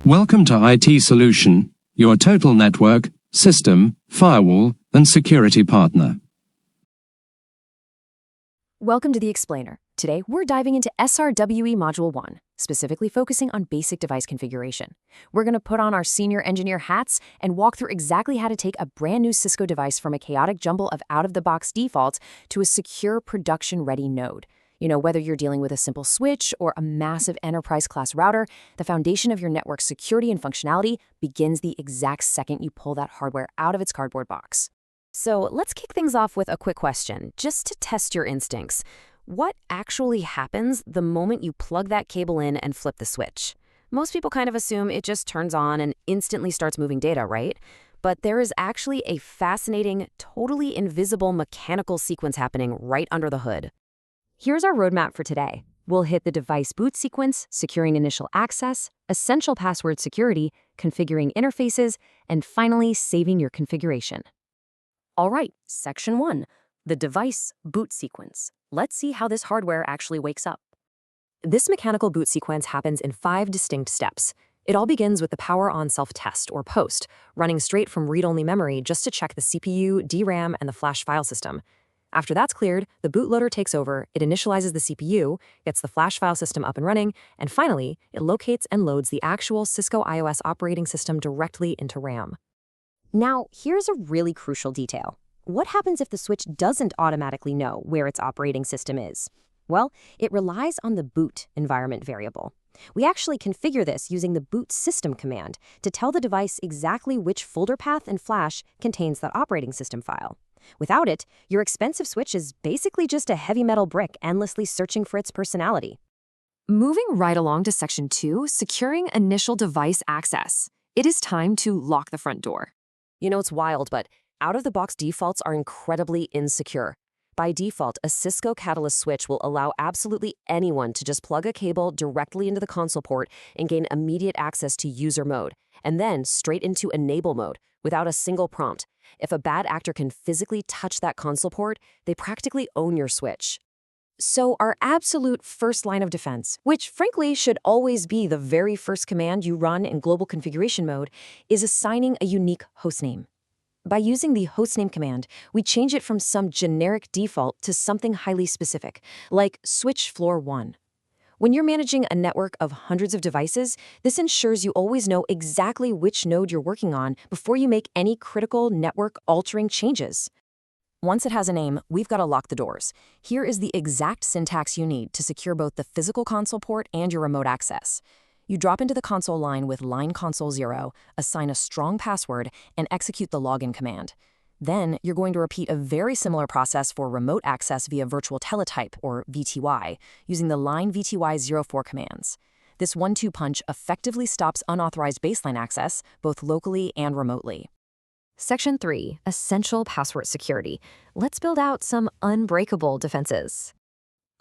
Welcome to IT.Solution, your total network, system, firewall, and security partner. Welcome to the Explainer. Today, we're diving into SRWE Module 1, specifically focusing on basic device configuration. We're going to put on our senior engineer hats and walk through exactly how to take a brand new Cisco device from a chaotic jumble of out-of-the-box defaults to a secure production-ready node. Whether you're dealing with a simple switch or a massive enterprise-class router, the foundation of your network security and functionality begins the exact second you pull that hardware out of its cardboard box. So let's kick things off with a quick question, just to test your instincts. What actually happens the moment you plug that cable in and flip the switch? Most people kind of assume it just turns on and instantly starts moving data, right? But there is actually a fascinating, totally invisible mechanical sequence happening right under the hood. Here's our roadmap for today. We'll hit the device boot sequence, securing initial access, essential password security, configuring interfaces, and finally saving your configuration. All right, Section 1, the device boot sequence. Let's see how this hardware actually wakes up. This mechanical boot sequence happens in 5 distinct steps. It all begins with the power on self-test, or POST, running straight from read-only memory just to check the CPU, DRAM, and the flash file system. After that's cleared, the bootloader takes over, it initializes the CPU, gets the flash file system up and running, and finally, it locates and loads the actual Cisco iOS operating system directly into RAM. Now, here's a really crucial detail. What happens if the switch doesn't automatically know where its operating system is? Well, it relies on the boot environment variable. We actually configure this using the boot system command to tell the device exactly which folder path and flash contains that operating system file. Without it, your expensive switch is basically just a heavy metal brick endlessly searching for its personality. Moving right along to Section 2, securing initial device access. It is time to lock the front door. It's wild, but out-of-the-box defaults are incredibly insecure. By default, a Cisco Catalyst switch will allow absolutely anyone to just plug a cable directly into the console port and gain immediate access to user mode, and then straight into enable mode without a single prompt. If a bad actor can physically touch that console port, they practically own your switch. So our absolute first line of defense, which frankly should always be the very first command you run in global configuration mode, is assigning a unique hostname. By using the hostname command, we change it from some generic default to something highly specific, like switch floor 1. When you're managing a network of hundreds of devices, this ensures you always know exactly which node you're working on before you make any critical network-altering changes. Once it has a name, we've got to lock the doors. Here is the exact syntax you need to secure both the physical console port and your remote access. You drop into the console line with line console 0, assign a strong password, and execute the login command. Then, you're going to repeat a very similar process for remote access via virtual teletype, or VTY, using the line VTY04 commands. This 1-2 punch effectively stops unauthorized baseline access, both locally and remotely. Section 3, Essential Password Security. Let's build out some unbreakable defenses.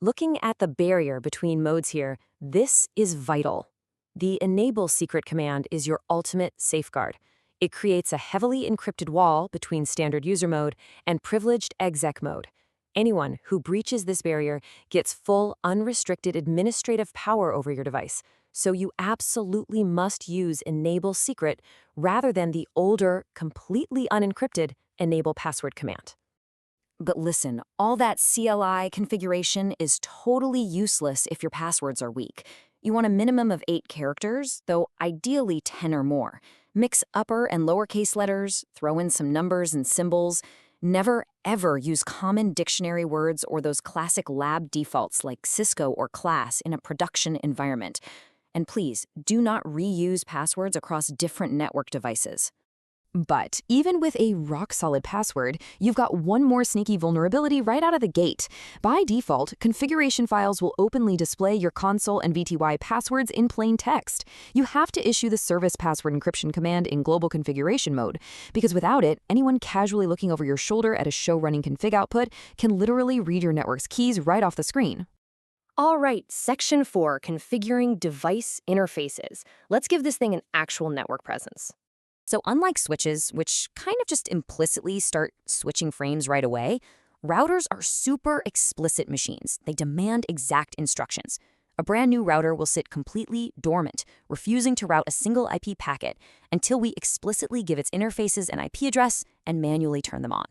Looking at the barrier between modes here, this is vital. The enable secret command is your ultimate safeguard. It creates a heavily encrypted wall between standard user mode and privileged exec mode. Anyone who breaches this barrier gets full, unrestricted administrative power over your device, so you absolutely must use enable secret rather than the older, completely unencrypted enable password command. But listen, all that CLI configuration is totally useless if your passwords are weak. You want a minimum of 8 characters, though ideally 10 or more. Mix upper and lowercase letters, throw in some numbers and symbols. Never, ever use common dictionary words or those classic lab defaults like Cisco or class in a production environment. And please, do not reuse passwords across different network devices. But even with a rock-solid password, you've got one more sneaky vulnerability right out of the gate. By default, configuration files will openly display your console and VTY passwords in plain text. You have to issue the service password encryption command in global configuration mode, because without it, anyone casually looking over your shoulder at a show-running config output can literally read your network's keys right off the screen. All right, Section 4, Configuring Device Interfaces. Let's give this thing an actual network presence. So unlike switches, which kind of just implicitly start switching frames right away, routers are super explicit machines. They demand exact instructions. A brand new router will sit completely dormant, refusing to route a single IP packet until we explicitly give its interfaces an IP address and manually turn them on.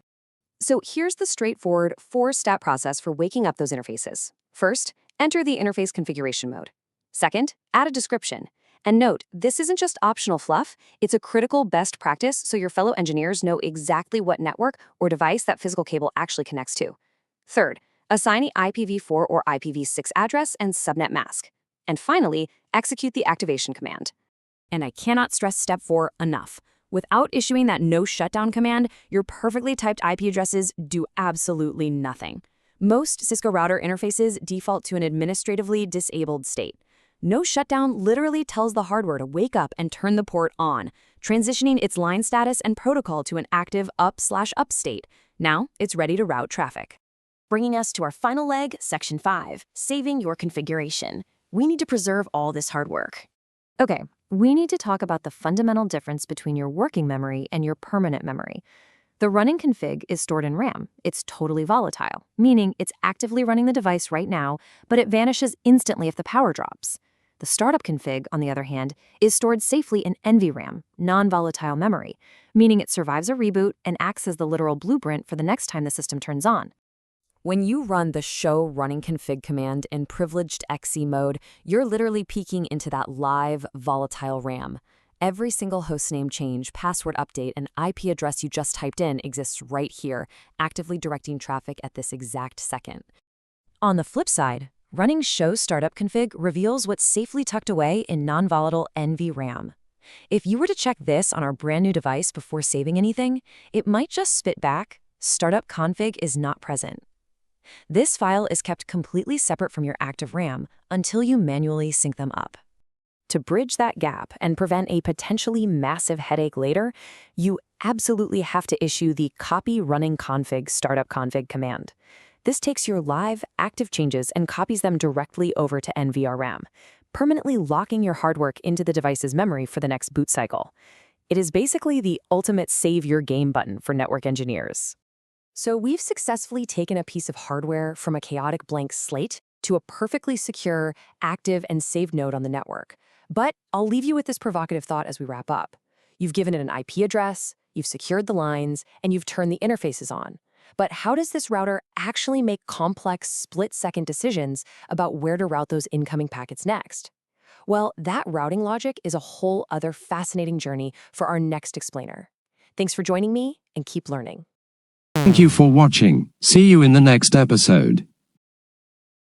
So here's the straightforward 4-step process for waking up those interfaces. First, enter the interface configuration mode. Second, add a description. And note, this isn't just optional fluff, it's a critical best practice so your fellow engineers know exactly what network or device that physical cable actually connects to. Third, assign the IPv4 or IPv6 address and subnet mask. And finally, execute the activation command. And I cannot stress step 4 enough. Without issuing that no shutdown command, your perfectly typed IP addresses do absolutely nothing. Most Cisco router interfaces default to an administratively disabled state. No shutdown literally tells the hardware to wake up and turn the port on, transitioning its line status and protocol to an active up/up state. Now it's ready to route traffic. Bringing us to our final leg, Section 5, saving your configuration. We need to preserve all this hard work. Okay, we need to talk about the fundamental difference between your working memory and your permanent memory. The running config is stored in RAM. It's totally volatile, meaning it's actively running the device right now, but it vanishes instantly if the power drops. The startup config, on the other hand, is stored safely in NVRAM, non-volatile memory, meaning it survives a reboot and acts as the literal blueprint for the next time the system turns on. When you run the show running config command in privileged XC mode, you're literally peeking into that live, volatile RAM. Every single hostname change, password update, and IP address you just typed in exists right here, actively directing traffic at this exact second. On the flip side, running show startup config reveals what's safely tucked away in non-volatile NVRAM. If you were to check this on our brand new device before saving anything, it might just spit back, startup config is not present. This file is kept completely separate from your active RAM until you manually sync them up. To bridge that gap and prevent a potentially massive headache later, you absolutely have to issue the copy running config startup config command. This takes your live, active changes and copies them directly over to NVRAM, permanently locking your hard work into the device's memory for the next boot cycle. It is basically the ultimate save your game button for network engineers. So we've successfully taken a piece of hardware from a chaotic blank slate to a perfectly secure, active, and saved node on the network. But I'll leave you with this provocative thought as we wrap up. You've given it an IP address, you've secured the lines, and you've turned the interfaces on. But how does this router actually make complex split-second decisions about where to route those incoming packets next? Well, that routing logic is a whole other fascinating journey for our next explainer. Thanks for joining me, and keep learning. Thank you for watching. See you in the next episode.